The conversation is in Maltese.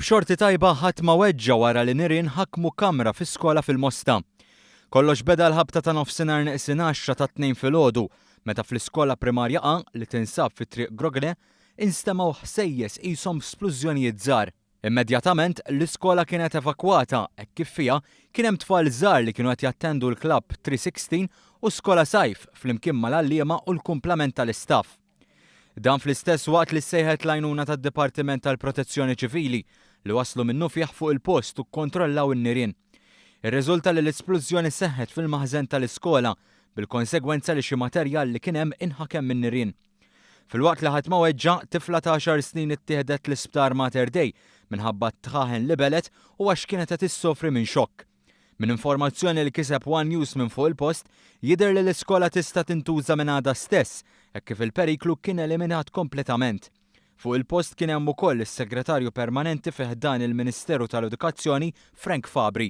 B'xorti tajba ħadd ma weġġa wara li nirien ħakmu kamra fi-skola fil-Mosta. Kollox beda l-ħabta ta' nofsinhar neqsin 10 ta' tnejn filgħodu meta fl-iskola primarja A li tinsab fit-triq Grogne instemgħu ħsejjes qishom splużjonijiet żgħar. Immedjatament l-iskola kienet evakwata hekk kif fiha kien hemm tfal żgħar li kienu qed jattendu l-klabb 316 u skola sajf flimkien mal-għalliema u l-kumplament tal-istaff. Dan fl-istess waqt li ssejħet l-għajnuna tad-Dipartiment tal-Protezzjoni Ċivili li waslu minnu fih fuq il-post u kkontrollaw in-nirien. Ir-riżulta li l-esplużjoni seħħet fil-maħżen tal-iskola bil-konsegwenza li xi materjal li kien hemm inħakem min-nirien. Filwaqt li ħadd ma weġġa' tifla ta' 10 snin ittieħdet l-isptar Mater Dei minħabba t-tħaħen li belet u għax kienet qed issofri minn xokk. Min informazzjoni li kiseb One News minn fuq il-post jidher li l-iskola tista' tintuża minn għada stess hekk kif il-periklu kien eliminat kompletament. Fuq il-post kien hemm ukoll is-Segretarju Permanenti fih dan il-Ministeru tal-Edukazzjoni Frank Fabri.